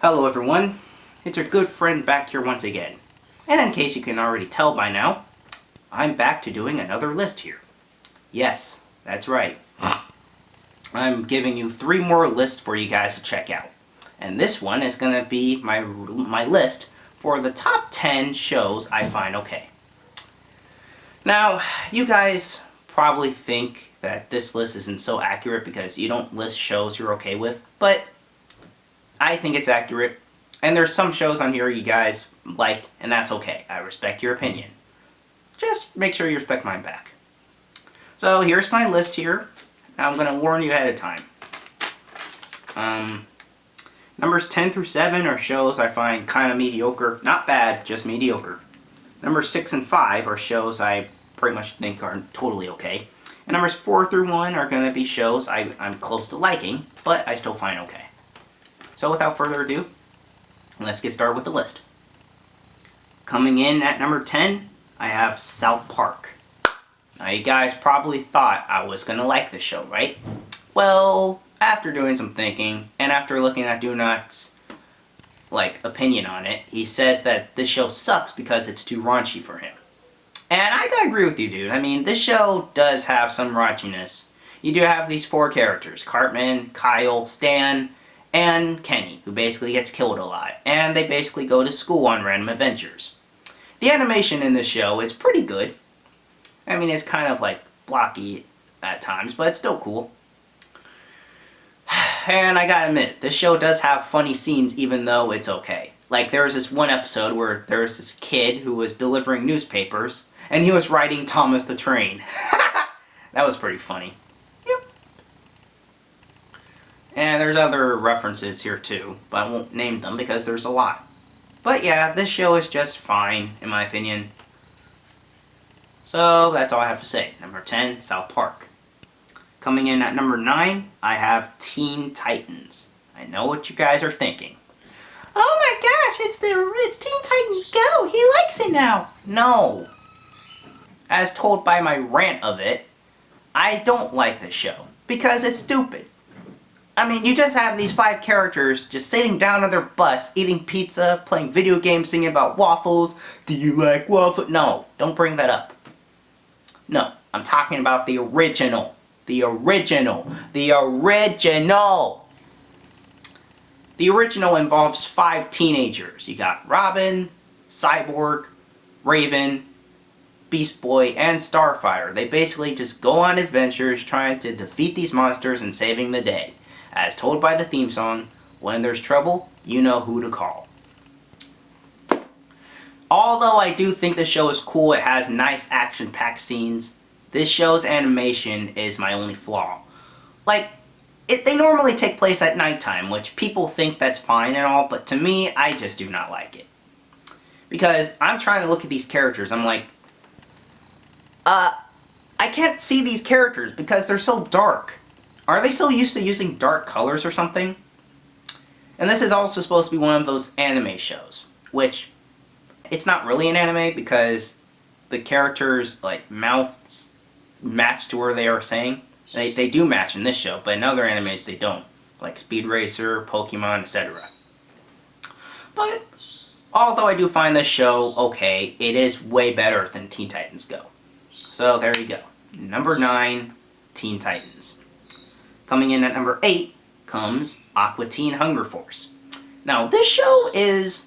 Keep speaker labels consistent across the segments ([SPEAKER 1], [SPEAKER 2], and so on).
[SPEAKER 1] Hello everyone, it's your good friend back here once again. And in case you can already tell by now, I'm back to doing another list here. Yes, that's right. I'm giving you 3 more lists for you guys to check out. And this one is going to be my list for the top 10 shows I find okay. Now, you guys probably think that this list isn't so accurate because you don't list shows you're okay with, but I think it's accurate, and there's some shows on here you guys like, and that's okay. I respect your opinion. Just make sure you respect mine back. So here's my list here. Now I'm going to warn you ahead of time. Numbers 10 through 7 are shows I find kind of mediocre. Not bad, just mediocre. Numbers 6 and 5 are shows I pretty much think are totally okay. And numbers 4 through 1 are going to be shows I'm close to liking, but I still find okay. So without further ado, let's get started with the list. Coming in at number 10, I have South Park. Now you guys probably thought I was going to like this show, right? Well, after doing some thinking, and after looking at Donut's opinion on it, he said that this show sucks because it's too raunchy for him. And I gotta agree with you, dude. I mean, this show does have some raunchiness. You do have these 4 characters, Cartman, Kyle, Stan, and Kenny, who basically gets killed a lot, and they basically go to school on random adventures. The animation in this show is pretty good. I mean, it's kind of blocky at times, but it's still cool. And I gotta admit, this show does have funny scenes even though it's okay. Like, there was this one episode where there was this kid who was delivering newspapers, and he was riding Thomas the Train. That was pretty funny. Yep. And there's other references here too, but I won't name them because there's a lot. But yeah, this show is just fine, in my opinion. So that's all I have to say. Number 10, South Park. Coming in at number 9, I have Teen Titans. I know what you guys are thinking. Oh my gosh, it's Teen Titans Go! He likes it now! No. As told by my rant of it, I don't like this show. Because it's stupid. I mean, you just have these 5 characters just sitting down on their butts, eating pizza, playing video games, singing about waffles. Do you like waffles? No, don't bring that up. No, I'm talking about the original. The original. The original! The original involves 5 teenagers. You got Robin, Cyborg, Raven, Beast Boy, and Starfire. They basically just go on adventures trying to defeat these monsters and saving the day. As told by the theme song, when there's trouble, you know who to call. Although I do think the show is cool, it has nice action-packed scenes, this show's animation is my only flaw. They normally take place at nighttime, which people think that's fine and all, but to me, I just do not like it. Because I'm trying to look at these characters, I'm like, I can't see these characters because they're so dark. Are they so used to using dark colors or something? And this is also supposed to be one of those anime shows, which it's not really an anime because the characters' mouths match to where they are saying. They do match in this show, but in other animes they don't. Like Speed Racer, Pokemon, etc. But, although I do find this show okay, it is way better than Teen Titans Go. So there you go. Number 9, Teen Titans. Coming in at number 8 comes Aqua Teen Hunger Force. Now this show is...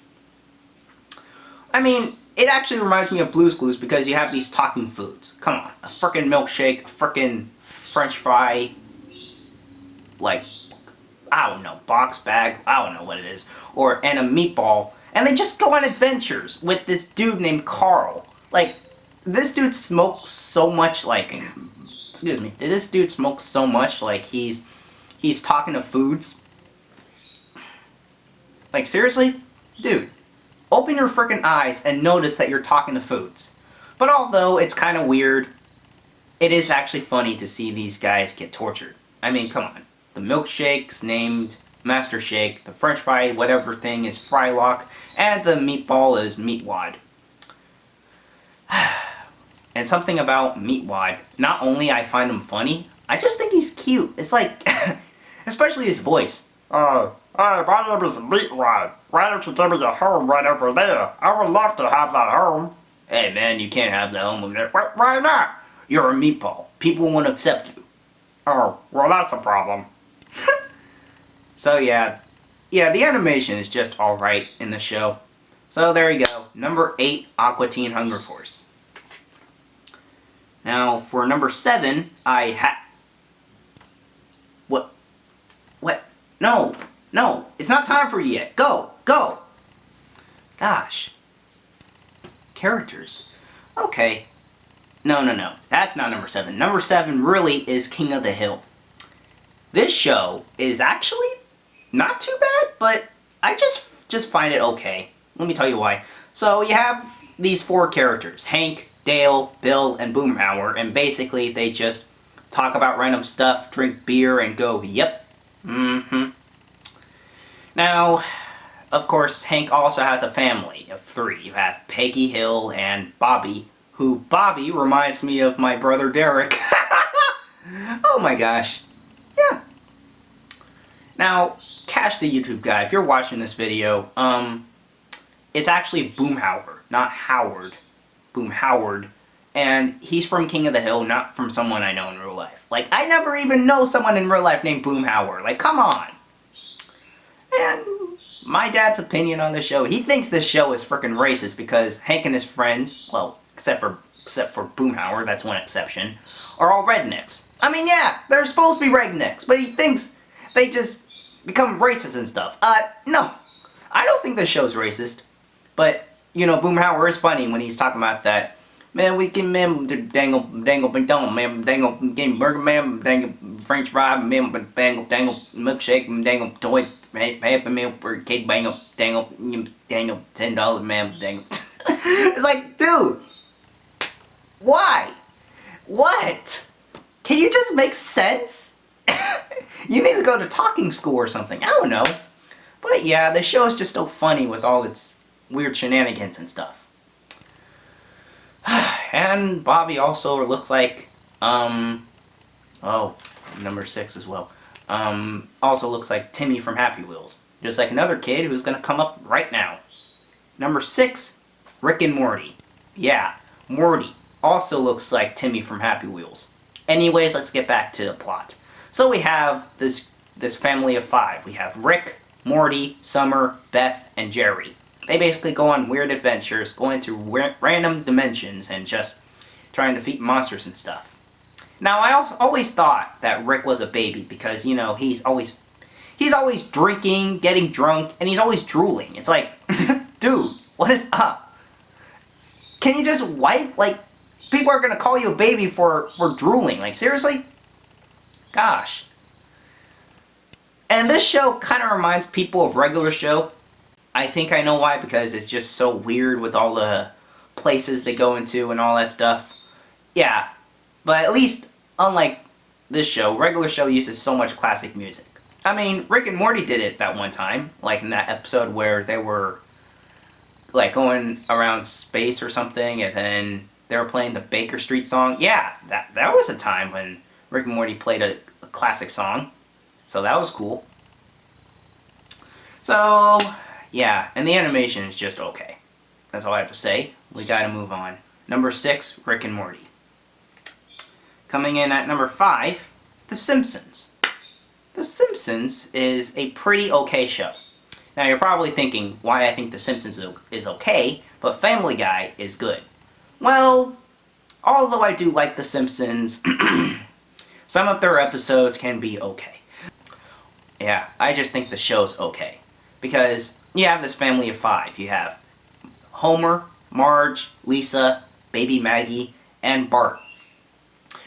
[SPEAKER 1] I mean, it actually reminds me of Blue's Clues because you have these talking foods. Come on, a frickin' milkshake, a frickin' French fry, I don't know, box bag, I don't know what it is, and a meatball, and they just go on adventures with this dude named Carl. This dude smokes so much, excuse me, this dude smokes so much, he's talking to foods. Seriously? Dude, open your frickin' eyes and notice that you're talking to foods. But although it's kind of weird, it is actually funny to see these guys get tortured. I mean, come on. The milkshake's named Master Shake, the French fry, whatever thing, is Frylock, and the meatball is Meatwad. And something about Meatwad, not only I find him funny, I just think he's cute. It's especially his voice.
[SPEAKER 2] Hey, my name is Meatwad. Why don't you give me a home right over there? I would love to have that home.
[SPEAKER 1] Hey man, you can't have the home over there. Why not? You're a meatball. People won't accept you.
[SPEAKER 2] Oh, well that's a problem.
[SPEAKER 1] So yeah, the animation is just alright in the show. So there you go. Number 8, Aqua Teen Hunger Force. Now for number 7, What? What? No! No! It's not time for you yet! Go! Go! Gosh. Characters. Okay. No. That's not number 7. Number 7 really is King of the Hill. This show is actually not too bad, but I just find it okay. Let me tell you why. So you have these 4 characters, Hank, Dale, Bill, and Boomhauer, and basically they just talk about random stuff, drink beer, and go, yep, Now, of course, Hank also has a family of 3. You have Peggy Hill and Bobby, who Bobby reminds me of my brother Derek. Oh my gosh. Yeah. Now, Cash the YouTube guy, if you're watching this video, it's actually Boomhauer, not Howard. Boomhauer. And he's from King of the Hill, not from someone I know in real life. Like, I never even know someone in real life named Boomhauer. Like, come on. And my dad's opinion on this show, he thinks this show is freaking racist because Hank and his friends, well, except for Boomhauer, that's one exception, are all rednecks. I mean, yeah, they're supposed to be rednecks, but he thinks they just become racist and stuff. No. I don't think this show's racist. But, you know, Boomhauer is funny when he's talking about that. Man, we can dangle McDonald, man, dangle game burger, man, dangle French fry, man, dangle milkshake, dangle toy, happy meal for kid, dangle $10, man, dangle. It's like, dude, why? What? Can you just make sense? You need to go to talking school or something. I don't know. But yeah, the show is just so funny with all its weird shenanigans and stuff. And Bobby also looks like, number 6 as well. Also looks like Timmy from Happy Wheels. Just like another kid who's gonna come up right now. Number 6, Rick and Morty. Yeah, Morty also looks like Timmy from Happy Wheels. Anyways, let's get back to the plot. So we have this family of 5. We have Rick, Morty, Summer, Beth, and Jerry. They basically go on weird adventures, going to random dimensions, and just trying to defeat monsters and stuff. Now, I always thought that Rick was a baby because, you know, he's always drinking, getting drunk, and he's always drooling. It's like, dude, what is up? Can you just wipe? Like, people are gonna call you a baby for drooling. Like, seriously? Gosh. And this show kind of reminds people of regular show. I think I know why, because it's just so weird with all the places they go into and all that stuff. Yeah, but at least, unlike this show, regular show uses so much classic music. I mean, Rick and Morty did it that one time, like in that episode where they were, like, going around space or something, and then they were playing the Baker Street song. Yeah, that was a time when Rick and Morty played a classic song, so that was cool. So, yeah, and the animation is just okay. That's all I have to say. We gotta move on. Number 6, Rick and Morty. Coming in at number 5, The Simpsons. The Simpsons is a pretty okay show. Now you're probably thinking why I think The Simpsons is okay, but Family Guy is good. Well, although I do like The Simpsons, some of their episodes can be okay. Yeah, I just think the show's okay. Because you have this family of 5. You have Homer, Marge, Lisa, Baby Maggie, and Bart.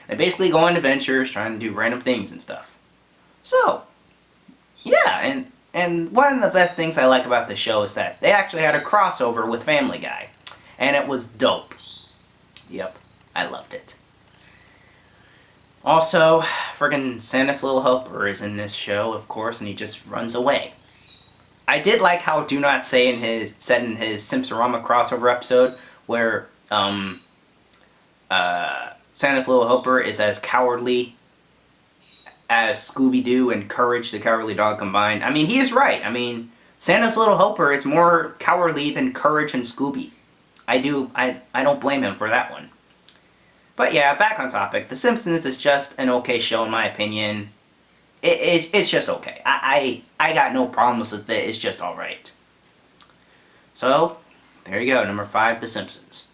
[SPEAKER 1] They basically go on adventures trying to do random things and stuff. So, yeah, and one of the best things I like about the show is that they actually had a crossover with Family Guy. And it was dope. Yep, I loved it. Also, friggin' Santa's Little Helper is in this show, of course, and he just runs away. I did like how Do Not Say said in his Simpsorama crossover episode where Santa's Little Helper is as cowardly as Scooby-Doo and Courage the Cowardly Dog combined. I mean, he is right. I mean, Santa's Little Helper is more cowardly than Courage and Scooby. I don't blame him for that one. But yeah, back on topic. The Simpsons is just an okay show in my opinion. It's just okay. I got no problems with it. It's just alright. So, there you go. Number 5, The Simpsons.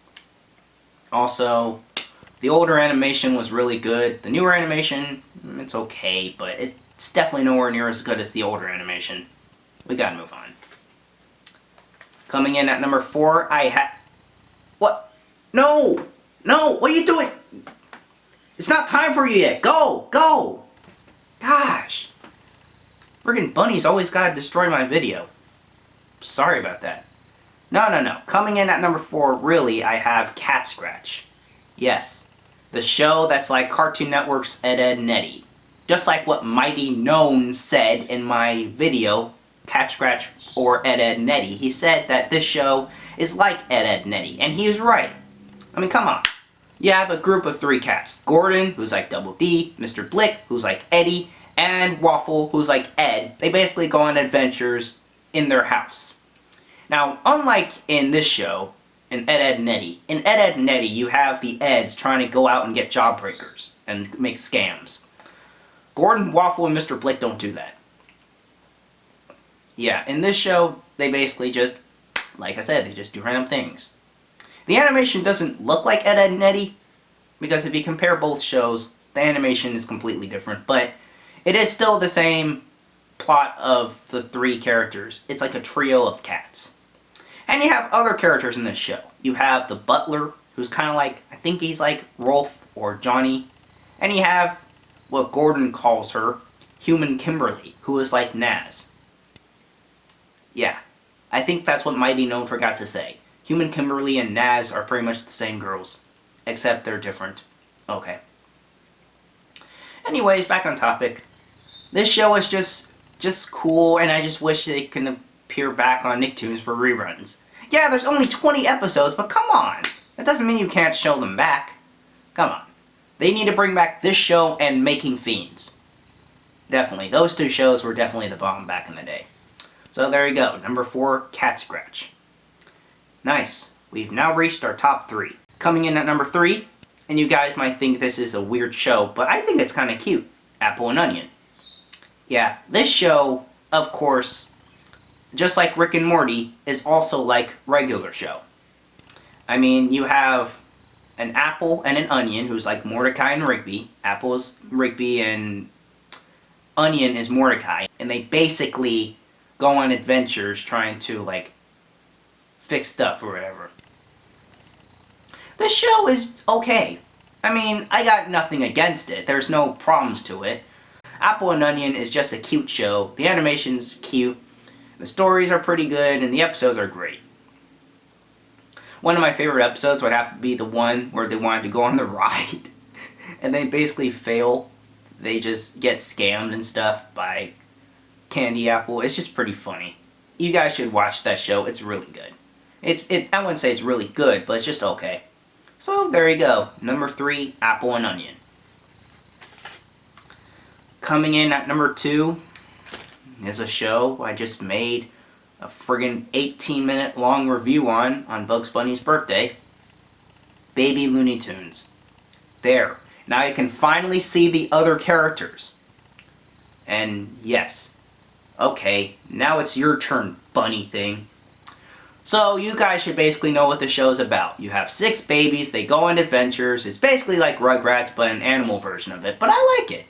[SPEAKER 1] Also, the older animation was really good. The newer animation, it's okay, but it's definitely nowhere near as good as the older animation. We gotta move on. Coming in at number 4, I have... What? No! No! What are you doing? It's not time for you yet! Go! Go! Gosh! Friggin' bunnies always gotta destroy my video. Sorry about that. No. Coming in at number 4, really, I have Cat Scratch. Yes. The show that's like Cartoon Network's Ed, Edd n Eddy. Just like what Mighty Known said in my video, Cat Scratch or Ed, Edd n Eddy. He said that this show is like Ed, Edd n Eddy. And he was right. I mean, come on. You have a group of 3 cats. Gordon, who's like Double D, Mr. Blick, who's like Eddie, and Waffle, who's like Ed. They basically go on adventures in their house. Now, unlike in this show, in Ed, Edd n Eddy, you have the Eds trying to go out and get jawbreakers and make scams. Gordon, Waffle, and Mr. Blick don't do that. Yeah, in this show, they basically just, like I said, they just do random things. The animation doesn't look like Ed, Edd n Eddy, because if you compare both shows, the animation is completely different, but it is still the same plot of the 3 characters. It's like a trio of cats. And you have other characters in this show. You have the butler, who's kind of like, I think he's like Rolf or Johnny. And you have what Gordon calls her, Human Kimberly, who is like Naz. Yeah, I think that's what Mighty Known forgot to say. Human Kimberly and Naz are pretty much the same girls, except they're different. Okay. Anyways, back on topic. This show is just cool, and I just wish they could appear back on Nicktoons for reruns. Yeah, there's only 20 episodes, but come on! That doesn't mean you can't show them back. Come on. They need to bring back this show and Making Fiends. Definitely. Those 2 shows were definitely the bomb back in the day. So there you go. Number 4, Cat Scratch. Nice. We've now reached our top 3. Coming in at number 3, and you guys might think this is a weird show, but I think it's kind of cute. Apple and Onion. Yeah, this show, of course, just like Rick and Morty, is also like regular show. I mean, you have an apple and an onion, who's like Mordecai and Rigby. Apple is Rigby and Onion is Mordecai. And they basically go on adventures trying to, like, fix stuff or whatever. This show is okay. I mean, I got nothing against it. There's no problems to it. Apple and Onion is just a cute show. The animation's cute. The stories are pretty good, and the episodes are great. One of my favorite episodes would have to be the one where they wanted to go on the ride, and they basically fail. They just get scammed and stuff by Candy Apple. It's just pretty funny. You guys should watch that show. It's really good. I wouldn't say it's really good, but it's just okay. So, there you go. Number 3, Apple and Onion. Coming in at number 2 is a show I just made a friggin' 18-minute long review on Bugs Bunny's birthday. Baby Looney Tunes. There. Now you can finally see the other characters. And yes. Okay, now it's your turn, bunny thing. So, you guys should basically know what the show's about. You have 6 babies, they go on adventures. It's basically like Rugrats, but an animal version of it. But I like it.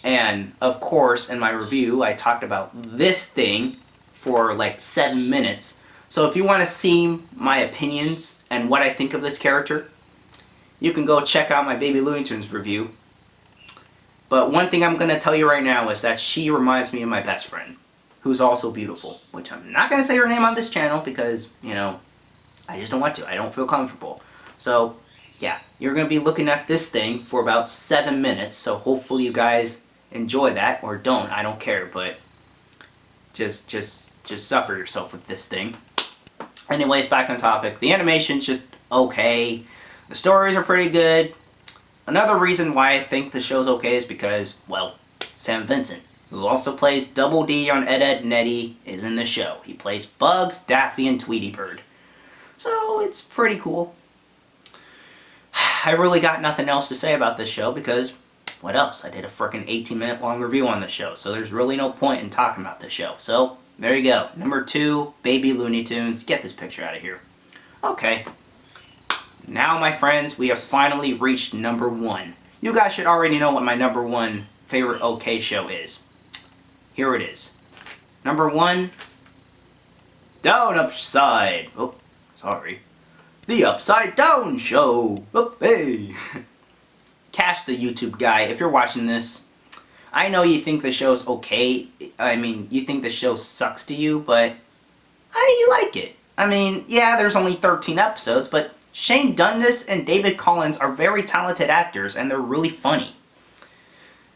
[SPEAKER 1] And, of course, in my review, I talked about this thing for like 7 minutes. So if you want to see my opinions and what I think of this character, you can go check out my Baby Looney Tunes review. But one thing I'm going to tell you right now is that she reminds me of my best friend, who's also beautiful. Which I'm not going to say her name on this channel because, you know, I just don't want to. I don't feel comfortable. So, yeah, you're going to be looking at this thing for about 7 minutes. So hopefully you guys enjoy that, or don't. I don't care, but just suffer yourself with this thing. Anyways, back on topic. The animation's just okay. The stories are pretty good. Another reason why I think the show's okay is because, well, Sam Vincent, who also plays Double D on Ed, Edd n Eddy, is in the show. He plays Bugs, Daffy, and Tweety Bird. So it's pretty cool. I really got nothing else to say about this show because, what else? I did a frickin' 18-minute long review on the show, so there's really no point in talking about this show. So, there you go. Number 2, Baby Looney Tunes. Get this picture out of here. Okay. Now, my friends, we have finally reached number 1. You guys should already know what my number 1 favorite OK show is. Here it is. Number 1, Down Upside. Oh, sorry. The Upside Down Show. Oh, hey. Cash the YouTube guy, if you're watching this, I know you think the show's okay. I mean, you think the show sucks to you, but I like it. I mean, yeah, there's only 13 episodes, but Shane Dundas and David Collins are very talented actors, and they're really funny.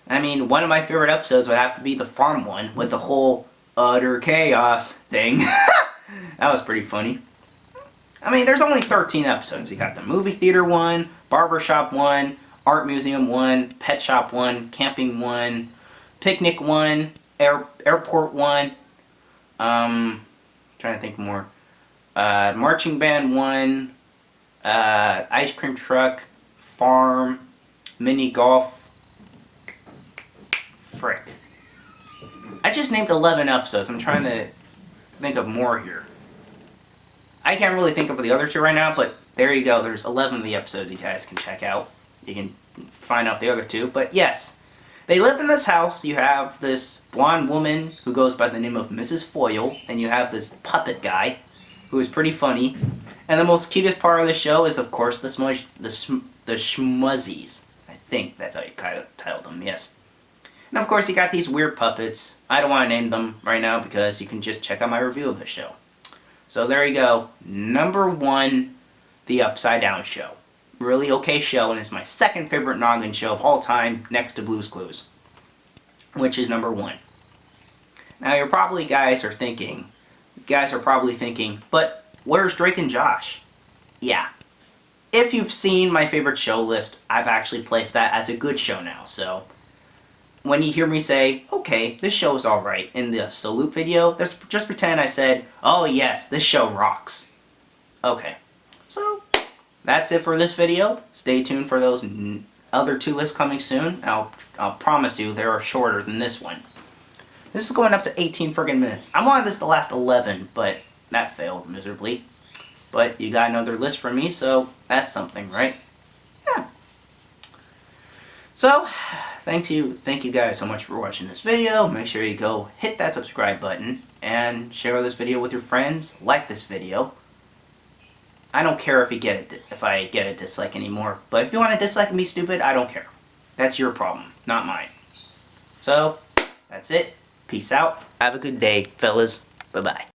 [SPEAKER 1] I mean, one of my favorite episodes would have to be the farm one, with the whole utter chaos thing. That was pretty funny. I mean, there's only 13 episodes. You got the movie theater one, barbershop one, art museum one, pet shop one, camping one, picnic one, airport one, trying to think more, marching band one, ice cream truck, farm, mini golf, frick. I just named 11 episodes. I'm trying to think of more here. I can't really think of the other 2 right now, but there you go. There's 11 of the episodes you guys can check out. You can find out the other 2, but yes. They live in this house. You have this blonde woman who goes by the name of Mrs. Foyle, and you have this puppet guy who is pretty funny. And the most cutest part of the show is, of course, the Schmuzzies. I think that's how you title them, yes. And of course, you got these weird puppets. I don't want to name them right now because you can just check out my review of the show. So there you go. Number 1, The Upside Down Show. Really okay show, and it's my second favorite Noggin show of all time, next to Blue's Clues, which is number 1. Now you guys are probably thinking, but where's Drake and Josh? Yeah. If you've seen my favorite show list, I've actually placed that as a good show now, so when you hear me say, okay, this show is alright, in the salute video, just pretend I said, oh yes, this show rocks. Okay, so that's it for this video. Stay tuned for those other 2 lists coming soon. I'll promise you they are shorter than this one. This is going up to 18 friggin' minutes. I wanted this to last 11, but that failed miserably. But you got another list from me, so that's something, right? Yeah. So, thank you guys so much for watching this video. Make sure you go hit that subscribe button and share this video with your friends. Like this video. I don't care if I get a dislike anymore, but if you want to dislike me, stupid, I don't care. That's your problem, not mine. So, that's it. Peace out. Have a good day, fellas. Bye-bye.